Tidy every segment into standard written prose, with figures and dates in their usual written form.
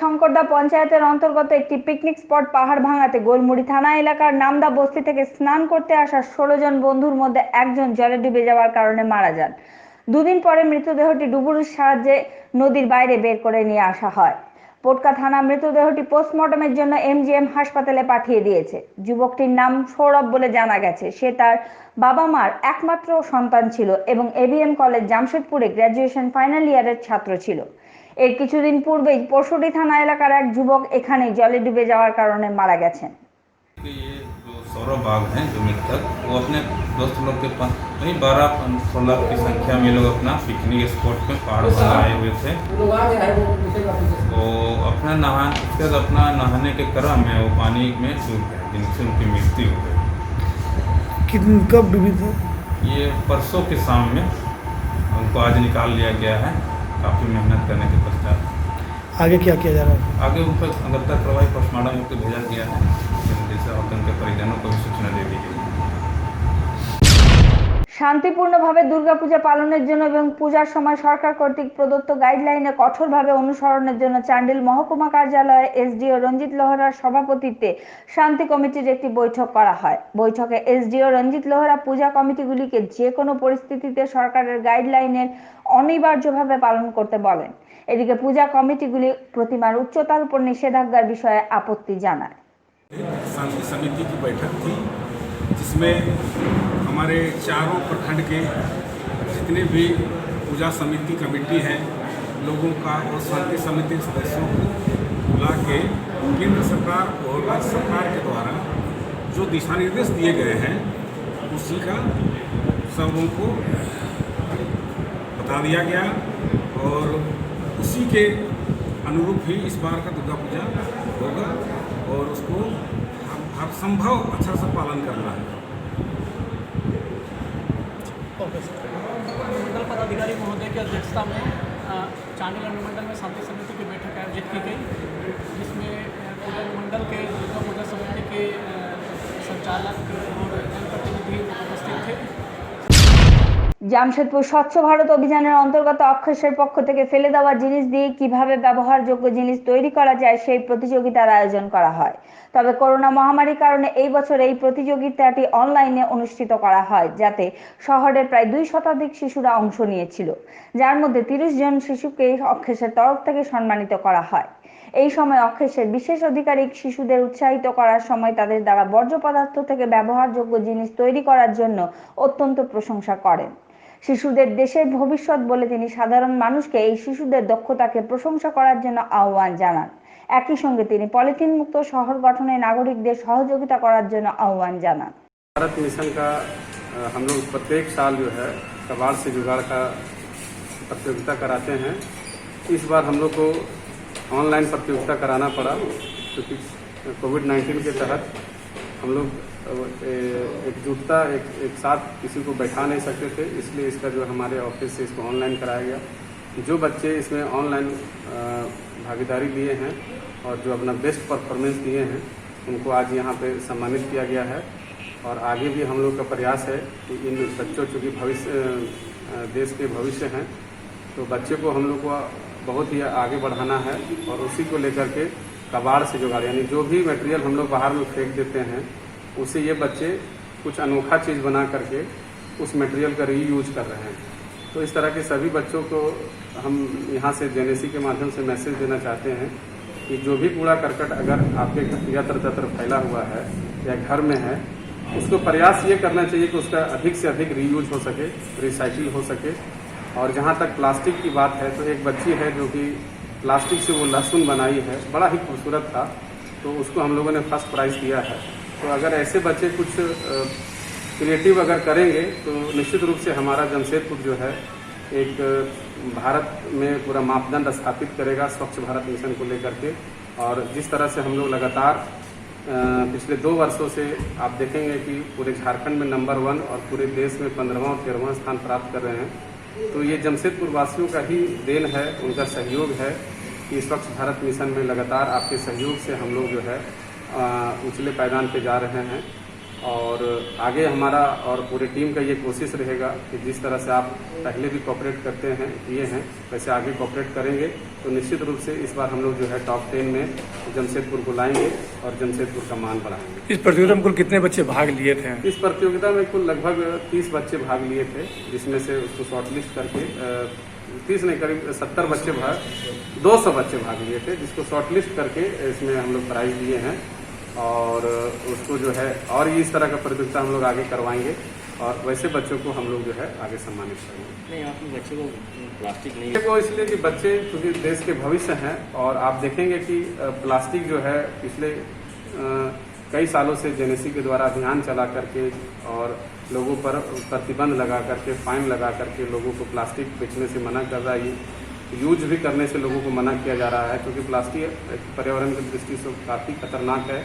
শঙ্করদা পঞ্চায়েতের অন্তর্গত একটি পিকনিক স্পট পাহাড় ভাঙাতে গোলমুড়ি থানা এলাকার নামদা বস্তি থেকে স্নান করতে আসা 16 জন বন্ধুর মধ্যে একজন জলে ডুবে যাওয়ার কারণে মারা যান। দুদিন পরে মৃতদেহটি ডুবুরির সাহায্যে নদীর বাইরে বের করে নিয়ে আসা হয়। পোটকা থানা মৃতদেহটি পোস্টমর্টমের জন্য এমজিএম হাসপাতালে পাঠিয়ে দিয়েছে। যুবকটির নাম সৌরভ বলে জানা গেছে। সে তার বাবা মার একমাত্র সন্তান ছিল এবং এবিএম কলেজ জামশেদপুরে গ্র্যাজুয়েশন ফাইনাল ইয়ারের ছাত্র ছিল। এর কিছুদিন পূর্বেই পরশুটি থানা এলাকার এক যুবক এখানে জলে ডুবে যাওয়ার কারণে মারা গেছেন। ये जो सौरभ बाग हैं जो मृतक, वो अपने दोस्त लोग के पास वही 12-16 की संख्या में लोग अपना पिकनिक स्पॉट पे पहाड़ पर आए हुए थे। तो अपना नहाने के क्रम में वो पानी में डूब गए, जिनसे उनकी मृत्यु हो गई। कब डूबी थी? ये परसों के शाम में उनको आज निकाल लिया गया है, काफ़ी मेहनत करने के पश्चात। आगे क्या किया जा रहा है? आगे उन पर अगरता कार्रवाई पोस्टमार्टम को भेजा गया है, जैसे और उनके परिजनों को भी सूचना दे दी गई। শান্তিপূর্ণভাবে দুর্গাপূজা পালনের জন্য এবং পূজার সময় সরকার কর্তৃক প্রদত্ত গাইডলাইনে কঠোরভাবে অনুসরণের জন্য চান্ডিল মহকুমা কার্যালয়ে এসডিও রঞ্জিত লোহরার সভাপতিত্বে শান্তি কমিটির একটি বৈঠক করা হয়। বৈঠকে এসডিও রঞ্জিত লোহরা পূজা কমিটিগুলিকে যে কোনো পরিস্থিতিতে সরকারের গাইডলাইনের অনিবার্যভাবে পালন করতে বলেন। এদিকে পূজা কমিটিগুলি প্রতিমার উচ্চতার উপর নিষেধাজ্ঞার বিষয়ে আপত্তি জানায়। शांति समिति की बैठक थी जिसमें हमारे चारों प्रखंड के जितने भी पूजा समिति कमेटी है लोगों का और शांति समिति के सदस्यों को बुला के केंद्र सरकार और राज्य सरकार के द्वारा जो दिशा निर्देश दिए गए हैं उसी का सबों को बता दिया गया और उसी के अनुरूप ही इस बार का दुर्गा पूजा होगा और उसको हर संभव अच्छा सा पालन करना है। मंडल पदाधिकारी महोदय की अध्यक्षता में चांडिल अनुमंडल में शांति समिति की बैठक आयोजित की गई, जिसमें पूरे मंडल के दुर्गा पूजा समिति के संचालक और जनप्रतिनिधि उपस्थित थे। জামশেদপুর স্বচ্ছ ভারত অভিযানের অন্তর্গত অক্ষেশের পক্ষ থেকে ফেলে দেওয়া জিনিস দিয়ে কিভাবে ব্যবহারযোগ্য জিনিস তৈরি করা যায় সেই প্রতিযোগিতার আয়োজন করা হয়। তবে করোনা মহামারীর কারণে এই বছর এই প্রতিযোগিতাটি অনলাইনে অনুষ্ঠিত করা হয়, যাতে শহরের প্রায় 2 শতাধিক শিশুরা অংশ নিয়েছিল, যার মধ্যে 30 জন শিশুকে অক্ষেশের তরফ থেকে সম্মানিত করা হয়। এই সময় অক্ষেশের বিশেষ আধিকারিক শিশুদের উৎসাহিত করার সময় তাদের দ্বারা বর্জ্য পদার্থ থেকে ব্যবহারযোগ্য জিনিস তৈরি করার জন্য অত্যন্ত প্রশংসা করেন। শিশুদের দেশের ভবিষ্যৎ বলে তিনি সাধারণ মানুষকে এই শিশুদের দক্ষতাকে প্রশংসা করার জন্য আহ্বান জানান। একই সঙ্গে তিনি পলিথিন মুক্ত শহর গঠনে নাগরিকদের সহযোগিতা করার জন্য আহ্বান জানান। भारत मिशन का हम लोग प्रत्येक साल जो है कबाड़ से जुगाड़ का प्रतियोगिता कराते हैं। इस बार हम लोग को ऑनलाइन प्रतियोगिता कराना पड़ा क्योंकि कोविड-19 के तहत हम लोग एकजुटता एक साथ किसी को बैठा नहीं सकते थे, इसलिए इसका जो हमारे ऑफिस से इसको ऑनलाइन कराया गया। जो बच्चे इसमें ऑनलाइन भागीदारी लिए हैं और जो अपना बेस्ट परफॉर्मेंस दिए हैं उनको आज यहाँ पे सम्मानित किया गया है और आगे भी हम लोग का प्रयास है कि इन बच्चों चूँकि भविष्य देश के भविष्य हैं तो बच्चे को हम लोग को बहुत ही आगे बढ़ाना है और उसी को लेकर के कबाड़ से जुगाड़ यानी जो भी मटेरियल हम लोग बाहर में फेंक देते हैं उसे ये बच्चे कुछ अनोखा चीज़ बना करके उस मटेरियल का रीयूज कर रहे हैं। तो इस तरह के सभी बच्चों को हम यहाँ से जेनेसी के माध्यम से मैसेज देना चाहते हैं कि जो भी कूड़ा करकट अगर आपके यत्र तत्र फैला हुआ है या घर में है उसको प्रयास ये करना चाहिए कि उसका अधिक से अधिक रीयूज हो सके, रिसाइकिल हो सके। और जहाँ तक प्लास्टिक की बात है तो एक बच्ची है जो कि प्लास्टिक से वो लहसुन बनाई है, बड़ा ही खूबसूरत था, तो उसको हम लोगों ने फर्स्ट प्राइज़ दिया है। तो अगर ऐसे बच्चे कुछ क्रिएटिव अगर करेंगे तो निश्चित रूप से हमारा जमशेदपुर जो है एक भारत में पूरा मापदंड स्थापित करेगा स्वच्छ भारत मिशन को लेकर के। और जिस तरह से हम लोग लगातार पिछले 2 वर्षों से आप देखेंगे कि पूरे झारखंड में नंबर 1 और पूरे देश में 15वां और 13वां स्थान प्राप्त कर रहे हैं, तो ये जमशेदपुर वासियों का ही देन है, उनका सहयोग है कि स्वच्छ भारत मिशन में लगातार आपके सहयोग से हम लोग जो है ऊंचले पायदान पे जा रहे हैं। और आगे हमारा और पूरी टीम का ये कोशिश रहेगा कि जिस तरह से आप पहले भी कोऑपरेट करते हैं किए हैं वैसे आगे कोऑपरेट करेंगे तो निश्चित रूप से इस बार हम लोग जो है टॉप 10 में जमशेदपुर को लाएंगे और जमशेदपुर का मान बढ़ाएंगे। इस प्रतियोगिता में कुल कितने बच्चे भाग लिए थे? इस प्रतियोगिता में कुल लगभग 30 बच्चे भाग लिए थे, जिसमें से उसको शॉर्टलिस्ट करके 30 नहीं करीब 70 बच्चे 200 बच्चे भाग लिए थे, जिसको शॉर्टलिस्ट करके इसमें हम लोग प्राइज दिए हैं और उसको जो है और इस तरह का प्रतियोगिता हम लोग आगे करवाएंगे और वैसे बच्चों को हम लोग जो है आगे सम्मानित करेंगे। नहीं, आपने बच्चे को प्लास्टिक नहीं वो इसलिए कि बच्चे क्योंकि देश के भविष्य हैं और आप देखेंगे कि प्लास्टिक जो है पिछले कई सालों से जेनेसी के द्वारा अभियान चला करके और लोगों पर प्रतिबंध लगा करके फाइन लगा करके लोगों को प्लास्टिक बेचने से मना कर रहा है, यूज भी करने से लोगों को मना किया जा रहा है क्योंकि प्लास्टिक पर्यावरण की दृष्टि से काफ़ी खतरनाक है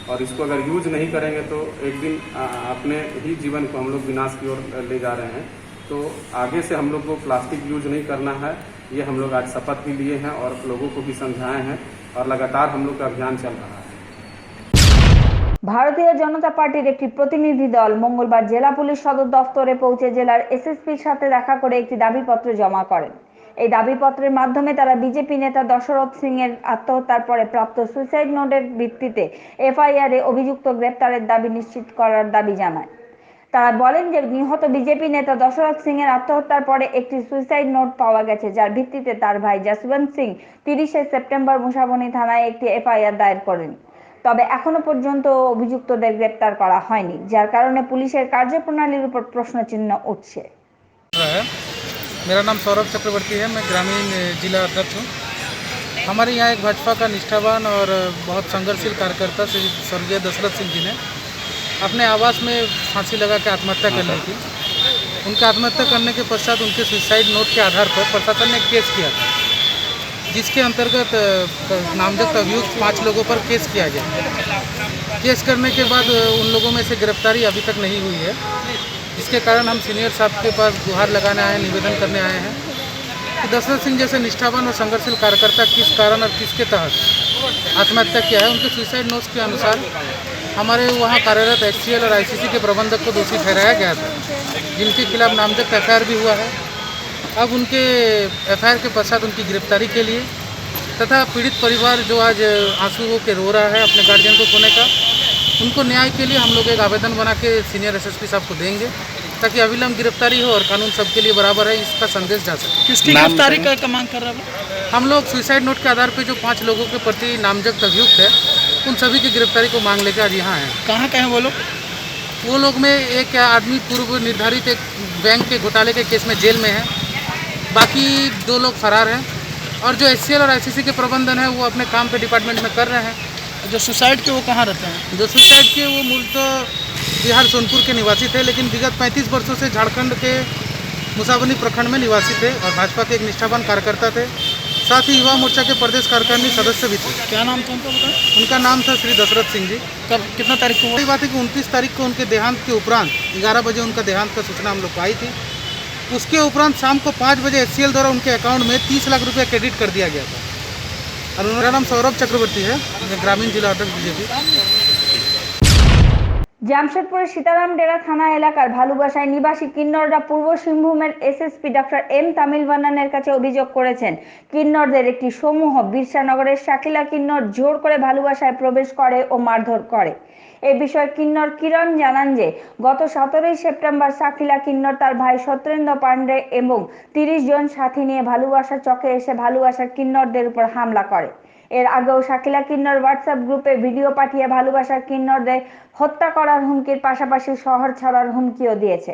और इसको अगर यूज नहीं करेंगे तो एक दिन अपने ही जीवन को हम लोग विनाश की ओर ले जा रहे हैं। तो आगे से हम लोग को प्लास्टिक यूज नहीं करना है, ये हम लोग आज शपथ भी लिए हैं और लोगों को भी समझाए हैं और लगातार हम लोग का अभियान चल रहा है। ভারতীয় জনতা পার্টির একটি প্রতিনিধি দল মঙ্গলবার জেলা পুলিশ সদর দফতরে পৌঁছে জেলার এসএসপির সাথে দেখা করে একটি দাবিপত্র জমা করেন। এই দাবিপত্রের মাধ্যমে তারা বিজেপি নেতা দশরথ সিং এর আত্মহত্যার পরে প্রাপ্ত সুইসাইড নোটের ভিত্তিতে এফআইআর এ অভিযুক্ত গ্রেপ্তারের দাবি নিশ্চিত করার দাবি জানায়। তারা বলেন যে নিহত বিজেপি নেতা দশরথ সিং এর আত্মহত্যার পরে একটি সুইসাইড নোট পাওয়া গেছে, যার ভিত্তিতে তার ভাই যশবন্ত সিং 30 সেপ্টেম্বর মুসাবনি থানায় একটি এফআইআর দায়ের করেন। তবে এখনো পর্যন্ত অভিযুক্তদের গ্রেপ্তার করা হয়নি, যার কারণে পুলিশের কার্যপ্রণালীর উপর প্রশ্নচিহ্ন উঠছে। मेरा नाम सौरभ चक्रवर्ती है, मैं ग्रामीण जिला अध्यक्ष हूँ। हमारे यहाँ एक भाजपा का निष्ठावान और बहुत संघर्षशील कार्यकर्ता श्री स्वर्गीय दशरथ सिंह जी ने अपने आवास में फांसी लगा के आत्महत्या कर ली थी। उनका आत्महत्या करने के पश्चात उनके सुसाइड नोट के आधार पर प्रशासन ने केस किया था, जिसके अंतर्गत नामजद अभियुक्त 5 लोगों पर केस किया गया। केस करने के बाद उन लोगों में से गिरफ्तारी अभी तक नहीं हुई है, जिसके कारण हम सीनियर साहब के पास गुहार लगाने आए हैं, निवेदन करने आए हैं कि दशरथ सिंह जैसे निष्ठावान और संघर्षशील कार्यकर्ता किस कारण और किसके तहत आत्महत्या किया है। उनके सुसाइड नोट्स के अनुसार हमारे वहाँ कार्यरत HCL और ICC के प्रबंधक को दोषी ठहराया गया था, जिनके खिलाफ नामजद FIR भी हुआ है। अब उनके FIR के पश्चात उनकी गिरफ्तारी के लिए तथा पीड़ित परिवार जो आज आंसुओं के रो रहा है अपने गार्जियन को खोने का, उनको न्याय के लिए हम लोग एक आवेदन बना के सीनियर SSP साहब को देंगे ताकि अविलंब गिरफ्तारी हो और कानून सबके लिए बराबर है, इसका संदेश जा सके। किसकी गिरफ्तारी का मांग कर रहा है? हम लोग सुसाइड नोट के आधार पे जो 5 लोगों के प्रति नामजद अभियुक्त है, उन सभी की गिरफ्तारी को मांग लेकर आज यहाँ हैं। कहाँ का है वो लोग? वो लोग में एक आदमी पूर्व निर्धारित एक बैंक के घोटाले के केस में जेल में है, बाकी 2 लोग फरार हैं और जो HCL और ICC के प्रबंधन है वो अपने काम पे डिपार्टमेंट में कर रहे हैं। जो सुसाइड के वो कहाँ रहते हैं? जो सुसाइड के वो मूलतः बिहार सोनपुर के निवासी थे, लेकिन विगत 35 वर्षों से झारखंड के मुसाबनी प्रखंड में निवासी थे और भाजपा के एक निष्ठावान कार्यकर्ता थे। साथ ही युवा मोर्चा के प्रदेश कार्यकारिणी सदस्य भी थे। क्या नाम था उनका बताएं? उनका नाम था श्री दशरथ सिंह जी। कब कितना तारीख को? वही बात है कि 29 तारीख को उनके देहांत के उपरांत 11 बजे उनका देहांत का सूचना हम लोग को आई थी। उसके उपरांत शाम को 5 बजे HCL द्वारा उनके अकाउंट में 30 लाख रुपया क्रेडिट कर दिया गया था। और मेरा नाम सौरभ चक्रवर्ती है, मैं ग्रामीण जिला अध्यक्ष बीजेपी। জামশেদপুরের সীতারামডেরা থানা এলাকার ভালুবাসায় নিবাসী কিন্নররা পূর্ব সিংভূমের SSP ডক্টর M তামিলবানানের কাছে অভিযোগ করেছেন কিন্নরদের একটি সমূহ বিরসানগরের শাকিলা কিন্নর জোর করে ভালুবাসায় প্রবেশ করে ও মারধর করে। এই বিষয়ে কিন্নর কিরণ জানান যে গত 17 সেপ্টেম্বর শাকিলা কিন্নর তার ভাই সত্যেন্দ্র পান্ডে এবং 30 জন সাথী নিয়ে ভালুবাসা চকে এসে ভালুবাসার কিন্নরদের উপর হামলা করে। এর আগেও শাকিলা কিন্নর হোয়াটসঅ্যাপ গ্রুপে ভিডিও পাঠিয়ে ভালুবাসার কিন্নরদের হত্যা করার হুমকির পাশাপাশি শহর ছাড়ার হুমকিও দিয়েছে।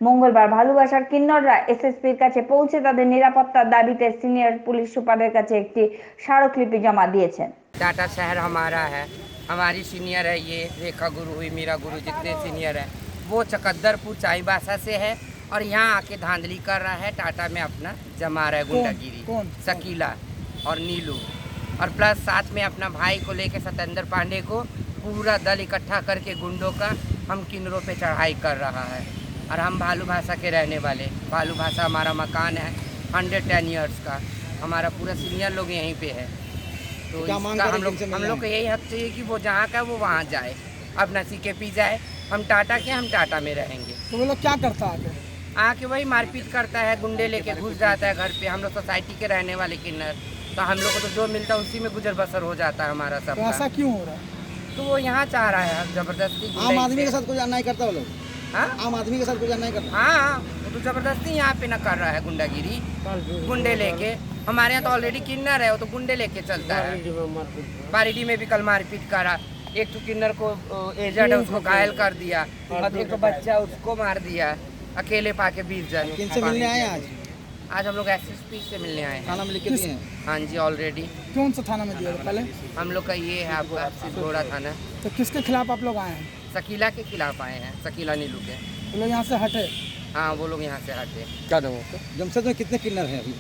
মঙ্গলবার ভালুবাসার কিন্নররা SSPর কাছে পৌঁছে তাদের নিরাপত্তার দাবিতে সিনিয়র পুলিশ সুপারের কাছে একটি স্মারকলিপি জমা দিয়েছেন। टाटा शहर हमारा है, हमारी सीनियर है, ये रेखा गुरु हुई, मीरा गुरु, जितने सीनियर है वो चकद्दरपुर चाईबासा से है और यहाँ आके धांधली कर रहा है, टाटा में अपना जमा रहा है गुंडागिरी। शकीला और नीलू और प्लस साथ में अपना भाई को लेके सत्येंद्र पांडे को पूरा दल इकट्ठा करके गुंडों का हम किन्नरों पे चढ़ाई कर रहा है। और हम भालू भाषा के रहने वाले, भालू भाषा हमारा मकान है 110 ईयर्स का, हमारा पूरा सीनियर लोग यहीं पे है। तो इसका हम लोग को यही हक चाहिए कि वो जहाँ का वो वहाँ जाए, अपना CKP जाए, हम टाटा के, हम टाटा में रहेंगे। तो वो लोग क्या करता आगे? आके वही मारपीट करता है, गुंडे लेके घुस जाता है घर पे। हम लोग सोसाइटी के रहने वाले किन्नर, तो हम लोग को तो जो मिलता है उसी में गुजर बसर हो जाता है हमारा सब। तो ऐसा क्यों हो रहा है? तो वो यहाँ चाह रहा है जबरदस्ती। आम आदमी के साथ कुछ अन्याय करता है वो लोग? हाँ आम आदमी के साथ कुछ अन्याय करता हाँ, वो तो जबरदस्ती यहाँ पे न कर रहा है गुंडागिरी, गुंडे लेके। हमारे यहाँ तो ऑलरेडी किन्नर है, वो तो गुंडे लेके चलता है। बारीडी में भी कल मारपीट करा, एक तो किन्नर को एजेड है उसको घायल कर दिया, और एक तो बच्चा उसको मार दिया अकेले पाके 20 जन। किनसे मिलने आए आज? आज हम लोग एसएसपी से मिलने आए हैं। थाना में लिख के दिए हैं? हाँ जी ऑलरेडी। कौन सा थाना में दिया पहले? हम लोग का ये है आपका सिद्धोड़ा थाना। तो किसके खिलाफ आप लोग आए हैं? शकीला के खिलाफ आए हैं, शकीला नीलू के। वो लोग यहाँ से हटे? हाँ वो लोग यहाँ से हटे। क्या नाम है? जमशेद में कितने किन्नर हैं अभी?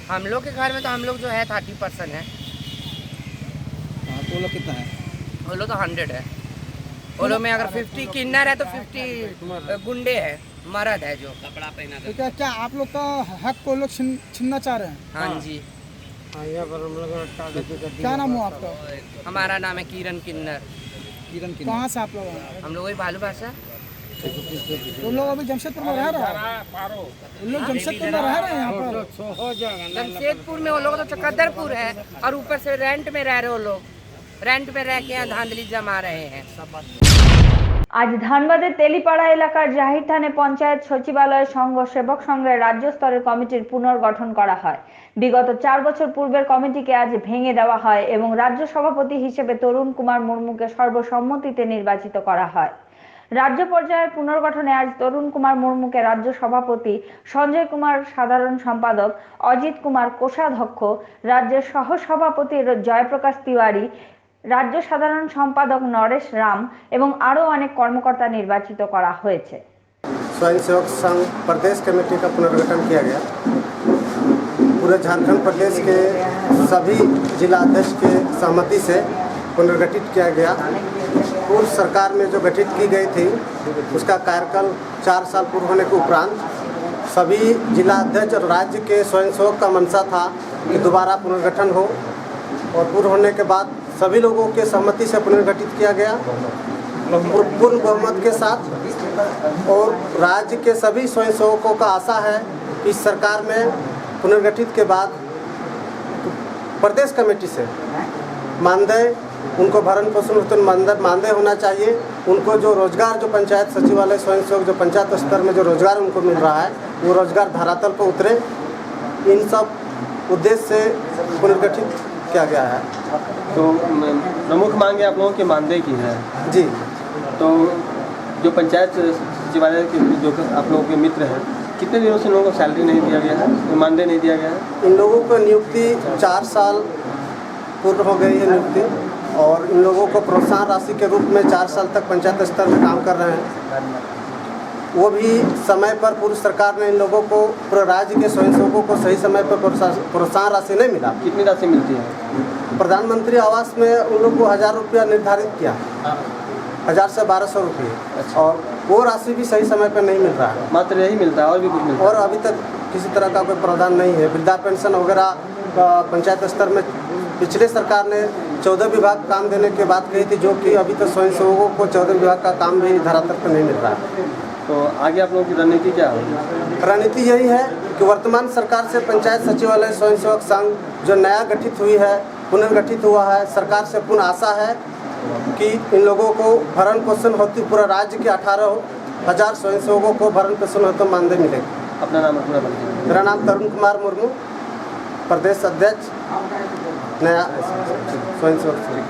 हम लोग के घर में तो हम लोग जो है 30% है। हाँ, तो वो लोग कितना है? वो लोग तो 100 है। वो लोग में अगर 50 किन्नर है तो 50 गुंडे है, मर्द है जो कपड़ा पहना। तो क्या आप लोग का हक को लोग छीनना चाह रहे हैं? हाँ जी। क्या नाम हुआ आपका? हमारा नाम है किरण किन्नर। किरण किन्नर। कहाँ से आप लोग आए? हम लोग वही भालू भाषा। तो लोग अभी जमशेदपुर में रह रहे हैं? उन लोग जमशेदपुर में रह रहे हैं यहाँ पर? जमशेदपुर में वो लोग तो चकद्दरपुर है, और ऊपर से रेंट में रह रहे हो लोग, रेंट में रह के यहाँ धांधली जमा रहे हैं। আজ ধানবাদের তেলিপাড়া এলাকার জাহির থানে পঞ্চায়েত সচিবালয় সংঘ সেবক সংঘের রাজ্য স্তরের কমিটির পুনর্গঠন করা হয়। বিগত 4 বছর পূর্বের কমিটিকে আজ ভেঙে দেওয়া হয় এবং রাজ্য সভাপতি হিসেবে তরুণ কুমার মুর্মুকে সর্বসম্মতিতে নির্বাচিত করা হয়। রাজ্য পর্যায়ের পুনর্গঠনে আজ তরুণ কুমার মুর্মুকে রাজ্য সভাপতি, সঞ্জয় কুমার সাধারণ সম্পাদক, অজিত কুমার কোষাধ্যক্ষ, রাজ্যের সহসভাপতি জয়প্রকাশ তিওয়ারি, রাজ্য সাধারণ সম্পাদক নরেশ রাম এবং আরো অনেক কর্মকর্তা নির্বাচিত করা হয়েছে। स्वयंसेवक संघ प्रदेश कमेटी का पुनर्गठन किया गया। पूरे झारखंड प्रदेश के सभी जिला अध्यक्ष के सहमति से पुनर्गठित किया गया। पूर्व सरकार में जो गठित की गई थी उसका कार्यकाल 4 साल पूर्व होने के उपरांत सभी जिला अध्यक्ष और राज्य के स्वयंसेवक का मंशा था कि दोबारा पुनर्गठन हो, और पूर्ण होने के बाद सभी लोगों के सहमति से पुनर्गठित किया गया पूर्ण बहुमत के साथ। और राज्य के सभी स्वयंसेवकों का आशा है कि इस सरकार में पुनर्गठित के बाद प्रदेश कमेटी से मानदेय, उनको भरण पोषण तो मानदेय होना चाहिए। उनको जो रोजगार, जो पंचायत सचिवालय स्वयंसेवक जो पंचायत स्तर में जो रोजगार उनको मिल रहा है वो रोजगार धरातल पर उतरे। इन सब उद्देश्य से पुनर्गठित किया गया है। तो प्रमुख मांगे आप लोगों के मानदेय की है जी। तो जो पंचायत सचिवालय के जो आप लोगों के मित्र हैं, कितने दिनों से इन लोगों को सैलरी नहीं दिया गया है, मानदेय नहीं दिया गया है? इन लोगों को नियुक्ति 4 साल पूर्ण हो गई है नियुक्ति, और इन लोगों को प्रोत्साहन राशि के रूप में 4 साल तक पंचायत स्तर में काम कर रहे हैं। वो भी समय पर पूर्व सरकार ने इन लोगों को, पूरे राज्य के स्वयंसेवकों को सही समय पर प्रोत्साहन राशि नहीं मिला। कितनी राशि मिलती है? प्रधानमंत्री आवास में उन लोगों को 1000 रुपया निर्धारित किया, 1000 से 1200 रुपये। अच्छा। और वो राशि भी सही समय पर नहीं मिल रहा है, मात्र यही मिलता है और भी कुछ मिलता है? और अभी तक किसी तरह का कोई प्रावधान नहीं है। वृद्धा पेंशन वगैरह पंचायत स्तर में पिछले सरकार ने 14 विभाग काम देने की बात कही थी, जो कि अभी तक स्वयंसेवकों को 14 विभाग का काम भी धरातल पर नहीं मिल रहा है। तो आगे आप लोगों की रणनीति क्या होगी? रणनीति यही है कि वर्तमान सरकार से पंचायत सचिवालय स्वयंसेवक संघ जो नया गठित हुई है, पुनर्गठित हुआ है, सरकार से पूर्ण आशा है कि इन लोगों को भरण पोषण होती, पूरा राज्य के 18,000 स्वयंसेवकों को भरण पोषण होते मानदेय मिलेगी। अपना नाम पूरा बताइए। मेरा नाम तरुण कुमार मुर्मू, प्रदेश अध्यक्ष नया स्वयंसेवक संघ।